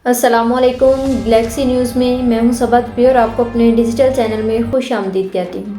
अस्सलामुअलैकुम। Galaxy news में मैं हूं सबत भी और आपको अपने डिजिटल चैनल में खुश आमदीद कहती हूं।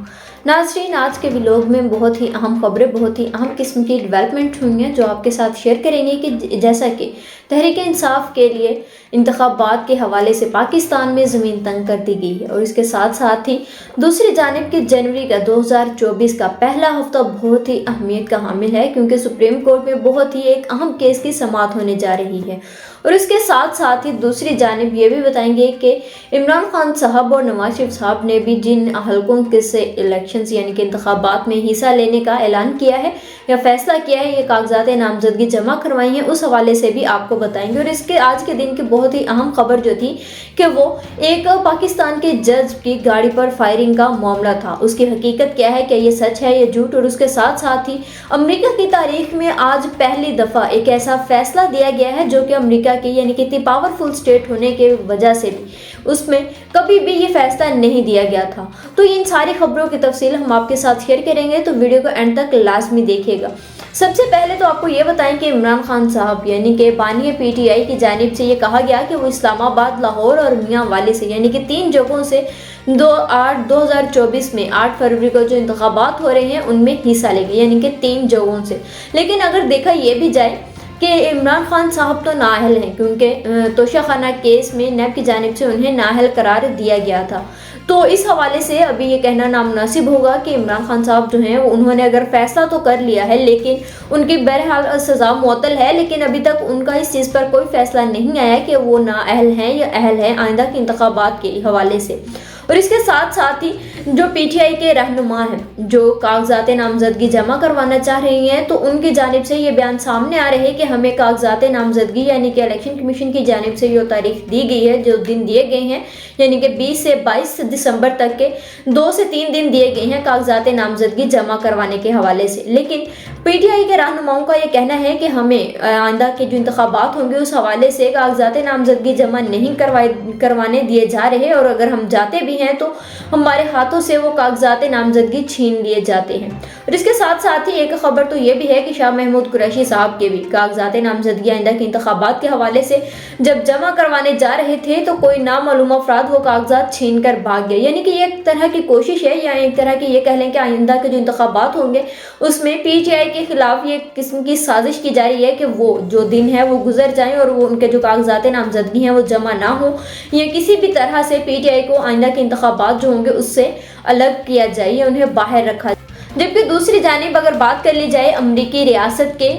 नाज़रीन, आज के व्लॉग में बहुत ही अहम खबरें, बहुत ही अहम किस्म की डेवलपमेंट हुई हैं जो आपके साथ शेयर करेंगे कि जैसा कि तहरीक इंसाफ के लिए इंतखाबात के हवाले से पाकिस्तान में ज़मीन तंग कर दी गई है और इसके साथ साथ ही दूसरी जानिब कि जनवरी का 2024 का पहला हफ्ता बहुत ही अहमियत का हामिल है क्योंकि सुप्रीम कोर्ट में बहुत ही एक अहम केस की समाअत होने जा रही है। और इसके साथ साथ ही दूसरी जानिब ये भी बताएंगे कि इमरान खान साहब और नवाज शरीफ साहब ने भी जिन हलकों के से इलेक्शंस यानी कि इंतखाबात में हिस्सा लेने का ऐलान किया है या फैसला किया है, ये कागजात नामजदगी जमा करवाई हैं, उस हवाले से भी आपको बताएंगे। और इसके आज के दिन की बहुत ही अहम खबर जो थी कि वो एक पाकिस्तान के जज की गाड़ी पर फायरिंग का मामला था, उसकी हकीकत क्या है, क्या ये सच है या झूठ। और उसके साथ साथ ही अमेरिका की तारीख में आज पहली दफ़ा एक ऐसा फैसला दिया गया है जो कि अमेरिका की यानी कि इतनी पावरफुल स्टेट होने के वजह से भी उसमें कभी भी ये फैसला नहीं दिया गया था। तो इन सारी खबरों की तफसील हम आपके साथ शेयर करेंगे, तो वीडियो को एंड तक लाजमी देखिएगा। सबसे पहले तो आपको ये बताएं कि इमरान खान साहब यानी कि बानी पीटीआई की जानिब से ये कहा गया कि वो इस्लामाबाद, लाहौर और मियाँ वाली से यानी कि 3 जगहों से 2024 में 8 फरवरी को जो इंतखाबात हो रहे हैं उनमें हिस्सा लेंगे, यानी कि 3 जगहों से। लेकिन अगर देखा ये भी जाए कि इमरान खान साहब तो नाअहल हैं क्योंकि तोशाखाना केस में नैब की जानिब से उन्हें नाअहल करार दिया गया था। तो इस हवाले से अभी ये कहना नामुनासिब होगा कि इमरान खान साहब जो हैं उन्होंने अगर फैसला तो कर लिया है लेकिन उनकी बहरहाल सज़ा मुअत्तल है, लेकिन अभी तक उनका इस चीज़ पर कोई फैसला नहीं आया कि वो नाअहल हैं या अहल हैं आइंदा के इंतखाबात के हवाले से। और इसके साथ साथ ही जो पीटीआई के रहनुमा हैं जो कागजात नामजदगी जमा करवाना चाह रही हैं, तो उनकी जानिब से ये बयान सामने आ रहे हैं कि हमें कागजात नामजदगी यानी कि इलेक्शन कमीशन की जानिब से जो तारीख दी गई है, जो दिन दिए गए हैं यानी कि 20 से 22 दिसंबर तक के 2 से 3 दिन दिए गए हैं कागजात नामजदगी जमा करवाने के हवाले से। लेकिन पीटीआई के रहनुमाओं का ये कहना है कि हमें आइंदा के जो इंतखाबात होंगे उस हवाले से कागजात नामजदगी जमा नहीं करवाने दिए जा रहे, और अगर हम जाते भी हैं तो हमारे हाथों से वो कागजात नामजदगी छीन लिए जाते हैं। और इसके साथ साथ ही एक खबर तो ये भी है कि शाह महमूद कुरैशी साहब के भी कागजात नामजदगी आइंदा के इंतखाबात के हवाले से जब जमा करवाने जा रहे थे तो कोई नामालूम अफराद वो कागजात छीन कर भाग गए, यानी कि ये एक तरह की कोशिश है या एक तरह की ये कह लें कि आइंदा के जो इंतखाबात होंगे उसमें पीटीआई के खिलाफ ये किस्म की साजिश की जा रही है कि वो जो दिन है वो गुजर जाएं और वो उनके जो कागजात नामजदगी हैं वो जमा ना हो, या किसी भी तरह से पीटीआई को आइंदा के इंतखाबात जो होंगे उससे अलग किया जाए या उन्हें बाहर रखा। जबकि दूसरी जानिब अगर बात कर ली जाए अमेरिकी रियासत के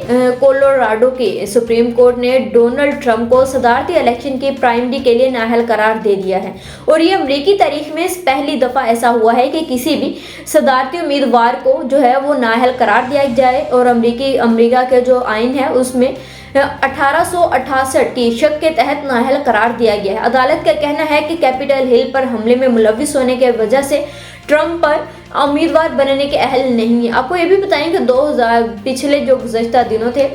कोलोराडो के सुप्रीम कोर्ट ने डोनाल्ड ट्रंप को सदारती इलेक्शन की प्राइमरी के लिए नाअहल करार दे दिया है। और ये अमेरिकी तारीख में पहली दफ़ा ऐसा हुआ है कि किसी भी सदारती उम्मीदवार को जो है वो नाअहल करार दिया जाए। और अमेरिका के जो आइन है उसमें 1868 की शक के तहत नाअहल करार दिया गया है। अदालत का कहना है कि कैपिटल हिल पर हमले में मुलविस होने की वजह से ट्रंप पर उम्मीदवार बनने के अहल नहीं है। आपको ये भी बताएं कि 2000 पिछले जो गुज़श्ता दिनों थे,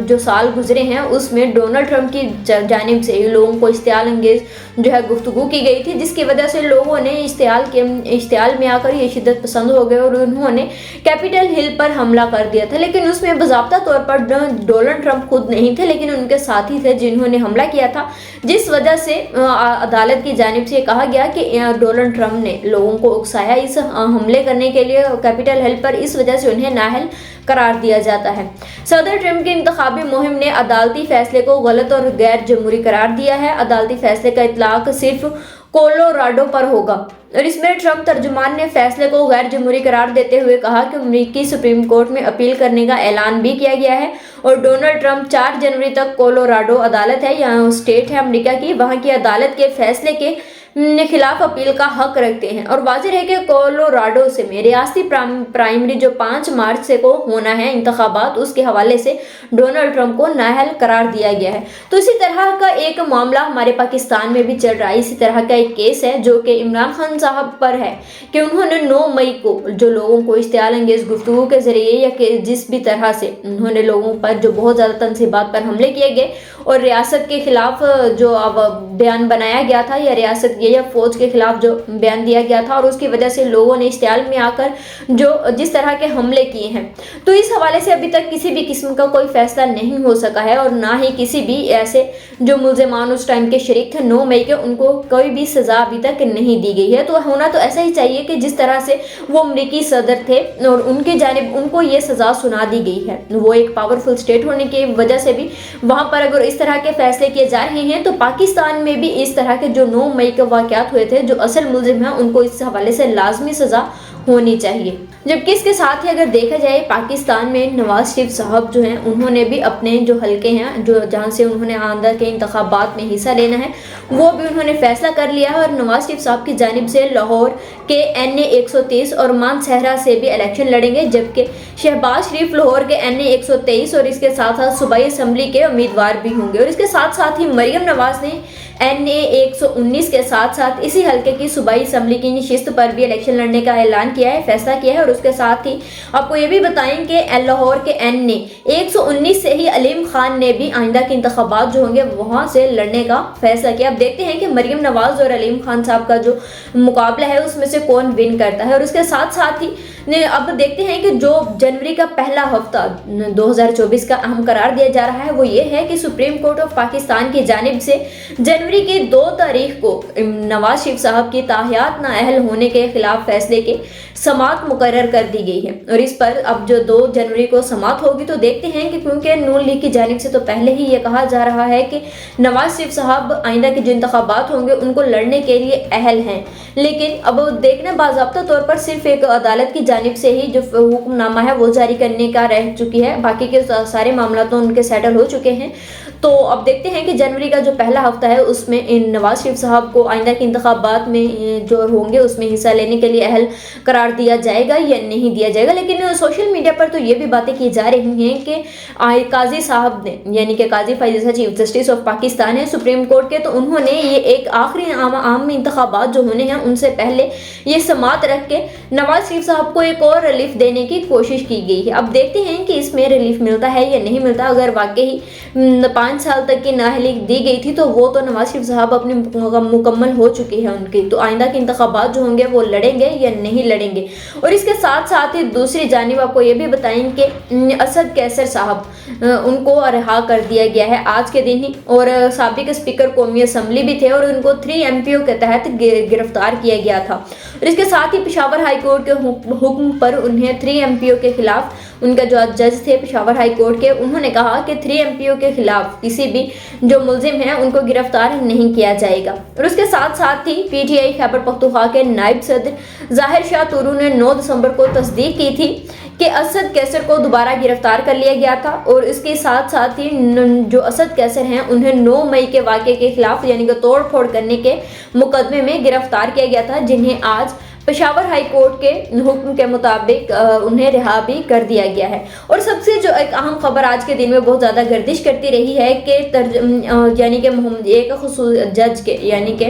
जो साल गुजरे हैं, उसमें डोनाल्ड ट्रंप की जानिब से लोगों को इश्तियाल अंगेज जो है गुफ्तगू की गई थी, जिसकी वजह से लोगों ने इश्तियाल में आकर ये शिद्दत पसंद हो गए और उन्होंने कैपिटल हिल पर हमला कर दिया था। लेकिन उसमें बाज़ाब्ता तौर पर डोनाल्ड ट्रंप खुद नहीं थे लेकिन उनके साथी थे जिन्होंने हमला किया था, जिस वजह से अदालत की जानिब से कहा गया कि डोनाल्ड ट्रंप ने लोगों को उकसाया इस हमले करने के लिए कैपिटल हिल पर, इस वजह से उन्हें नाअहल करार दिया जाता है। सदर ट्रंप की इंतखाबी मुहिम ने अदालती फैसले को गलत और गैर जमहूरी करार दिया है। अदालती फैसले का इतलाक सिर्फ कोलोराडो पर होगा। और इसमें ट्रंप तर्जुमान ने फैसले को गैर जमहूरी करार देते हुए कहा कि अमेरिकी सुप्रीम कोर्ट में अपील करने का ऐलान भी किया गया है। और डोनाल्ड ट्रंप 4 जनवरी तक कोलोराडो अदालत है, यहाँ स्टेट है अमेरिका की, वहाँ की अदालत के फैसले के खिलाफ अपील का हक रखते हैं। और वाज़ेह है कि कोलोराडो से में रियासती प्राइमरी जो 5 मार्च से को होना है इंतखाबात, उसके हवाले से डोनाल्ड ट्रंप को नाअहल करार दिया गया है। तो इसी तरह का एक मामला हमारे पाकिस्तान में भी चल रहा है। इसी तरह का एक केस है जो कि इमरान खान साहब पर है कि उन्होंने 9 मई को जो लोगों को इश्तियाल अंगेज गुफ्तगू के जरिए या कि जिस भी तरह से उन्होंने लोगों पर जो बहुत ज़्यादा तनसीबात पर हमले किए गए और रियासत के खिलाफ जो अब बयान बनाया गया था या रियासत गया या फौज के खिलाफ जो बयान दिया गया था और उसकी वजह से लोगों ने इश्तियाल में आकर जो जिस तरह के हमले किए हैं, तो इस हवाले से अभी तक किसी भी किस्म का कोई फैसला नहीं हो सका है और ना ही किसी भी ऐसे जो मुल्ज़िमान उस टाइम के शरीक थे 9 मई के, उनको कोई भी सज़ा अभी तक नहीं दी गई है। तो होना तो ऐसा ही चाहिए कि जिस तरह से वो अमरीकी सदर थे और उनके जानिब उनको ये सज़ा सुना दी गई है, वो एक पावरफुल स्टेट होने की वजह से भी वहाँ पर अगर इस तरह के फैसले किए जा रहे हैं, तो पाकिस्तान में भी इस तरह के जो 9 मई के वाक़यात हुए थे, जो असल मुल्ज़िम हैं उनको इस हवाले से लाजमी सज़ा होनी चाहिए। जबकि इसके साथ ही अगर देखा जाए पाकिस्तान में नवाज शरीफ साहब जो हैं, उन्होंने भी अपने जो हलके हैं जो जहां से उन्होंने आंदा के इंतखाबात में हिस्सा लेना है, वो भी उन्होंने फैसला कर लिया है और नवाज शरीफ साहब की जानिब से लाहौर के NA 123 और मानसहरा से भी इलेक्शन लड़ेंगे, जबकि शहबाज शरीफ लाहौर के NA 123 और इसके साथ साथ सूबाई असम्बली के उम्मीदवार भी होंगे। और इसके साथ साथ ही मरियम नवाज ने NA 119 के साथ साथ इसी हलके की सूबाई असम्बली की नशिस्त पर भी इलेक्शन लड़ने का ऐलान किया है, फैसला किया है। और उसके साथ ही आपको ये भी बताएं कि लाहौर के NA 119 से ही अलीम खान ने भी आइंदा के इंतखाबात जो होंगे वहाँ से लड़ने का फैसला किया। अब देखते हैं कि मरियम नवाज और अलीम खान साहब का जो मुकाबला है उसमें से कौन विन करता है। और उसके साथ साथ ही अब देखते हैं कि जो जनवरी का पहला हफ्ता 2024 का अहम करार दिया जा रहा है, वो ये है कि सुप्रीम कोर्ट ऑफ पाकिस्तान की जानिब से जनवरी की 2 तारीख को नवाज शरीफ साहब की ताहियात नाअहल होने के खिलाफ फैसले के समात मुकर्रर कर दी गई है। और इस पर अब जो 2 जनवरी को समात होगी, तो देखते हैं कि क्योंकि नून लीग की जानिब से तो पहले ही ये कहा जा रहा है कि नवाज शरीफ साहब आइंदा के जो इंतखाबात होंगे उनको लड़ने के लिए अहल हैं, लेकिन अब देखना बाज़ाब्ता तौर पर सिर्फ एक अदालत की जानिब से ही जो हुक्मनामा है वो जारी करने का रह चुकी है, बाकी के सारे मामला तो उनके सेटल हो चुके हैं। तो अब देखते हैं कि जनवरी का जो पहला हफ्ता है उसमें इन नवाज शरीफ साहब को आइंदा के इंतखाबात में जो होंगे उसमें हिस्सा लेने के लिए अहल करार दिया जाएगा या नहीं दिया जाएगा। लेकिन सोशल मीडिया पर तो ये भी बातें की जा रही हैं कि काजी साहब ने, यानी कि काजी फैज़ चीफ जस्टिस ऑफ पाकिस्तान है सुप्रीम कोर्ट के, तो उन्होंने ये एक आखिरी आम इंतखाबात जो होने हैं उनसे पहले ये समात रख के नवाज शरीफ साहब को एक और रिलीफ देने की कोशिश की गई है। अब देखते हैं कि इसमें रिलीफ मिलता है या नहीं मिलता। अगर वाकई 5 साल तक की नाअहली दी गई थी तो वो तो नवाज शरीफ साहब अपने मुकम्मल हो चुकी है उनकी, तो आइंदा के इंतखाबात जो होंगे वो लड़ेंगे या नहीं लड़ेंगे। और इसके साथ साथ ही दूसरी जानिब आपको ये भी बताएं कि असद कैसर साहब उनको रिहा कर दिया गया है आज के दिन ही, और साबिक स्पीकर कौमी असम्बली भी थे और उनको 3 MPO के तहत गिरफ्तार किया गया था। और इसके साथ ही पेशावर हाई कोर्ट के हुक्म पर उन्हें 3 MPO के खिलाफ, उनका जो जज थे पेशावर हाई कोर्ट के, उन्होंने कहा कि 3 MPO के खिलाफ किसी भी जो मुल्जिम है उनको गिरफ्तार नहीं किया जाएगा। और उसके साथ साथ ही PTI खैबर पख्तूनख्वा के नायब सदर ज़ाहिर शाह तुरू ने 9 दिसंबर को तस्दीक की थी कि असद कैसर को दोबारा गिरफ्तार कर लिया गया था। और इसके साथ साथ ही जो असद कैसर हैं उन्हें 9 मई के वाक़े के खिलाफ यानी कि तोड़ फोड़ करने के मुकदमे में गिरफ्तार किया गया था, जिन्हें आज पेशावर हाई कोर्ट के हुक्म के मुताबिक उन्हें रिहा भी कर दिया गया है। और सबसे जो एक अहम खबर आज के दिन में बहुत ज़्यादा गर्दिश करती रही है कि यानी कि एक खुसूस जज के यानी कि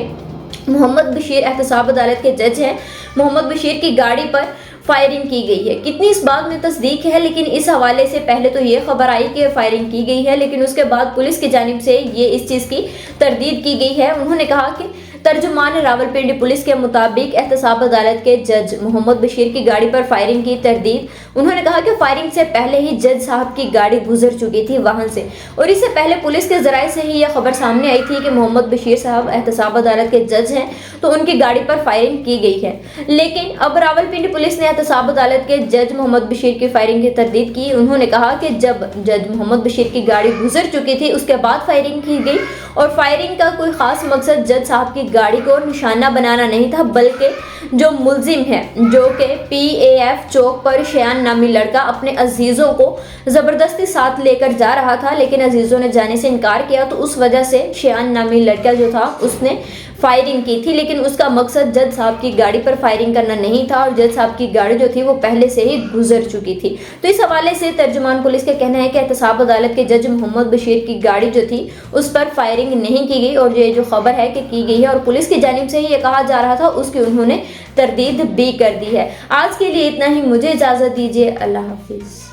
मोहम्मद बशीर एहतसाब अदालत के जज हैं, मोहम्मद बशीर की गाड़ी पर फायरिंग की गई है। कितनी इस बात में तस्दीक है, लेकिन इस हवाले से पहले तो ये खबर आई कि फायरिंग की गई है, लेकिन उसके बाद पुलिस की जानिब से ये इस चीज़ की तरदीद की गई है। उन्होंने कहा कि तर्जुमान रावलपिंडी पुलिस के मुताबिक एहतसाब अदालत के जज मोहम्मद बशीर की गाड़ी पर फायरिंग की तरदीद। उन्होंने कहा कि फायरिंग से पहले ही जज साहब की गाड़ी गुजर चुकी थी वहां से, और इससे पहले पुलिस के जराये से ही यह खबर सामने आई थी कि मोहम्मद बशीर साहब एहतसाब अदालत के जज हैं, तो उनकी गाड़ी पर फायरिंग की गई है। लेकिन अब रावलपिंडी पुलिस ने एहतसाब अदालत के जज मोहम्मद बशीर की फायरिंग की तरदीद की। उन्होंने कहा कि जब जज मोहम्मद बशीर की गाड़ी गुजर चुकी थी उसके बाद फायरिंग की गई, और फायरिंग का कोई खास मकसद जज साहब की गाड़ी को निशाना बनाना नहीं था, बल्कि जो मुल्जिम है जो कि PAF चौक पर शयान नामी लड़का अपने अजीज़ों को ज़बरदस्ती साथ लेकर जा रहा था, लेकिन अजीज़ों ने जाने से इनकार किया, तो उस वजह से शयान नामी लड़का जो था उसने फायरिंग की थी। लेकिन उसका मकसद जज साहब की गाड़ी पर फायरिंग करना नहीं था, और जज साहब की गाड़ी जो थी वो पहले से ही गुजर चुकी थी। तो इस हवाले से तर्जुमान पुलिस का कहना है कि एहतसाब अदालत के जज मोहम्मद बशीर की गाड़ी जो थी उस पर फायरिंग नहीं की गई, और ये जो खबर है कि की गई है और पुलिस की जानिब से ही ये कहा जा रहा था उसकी उन्होंने तरदीद भी कर दी है। आज के लिए इतना ही, मुझे इजाज़त दीजिए, अल्लाह हाफिज़।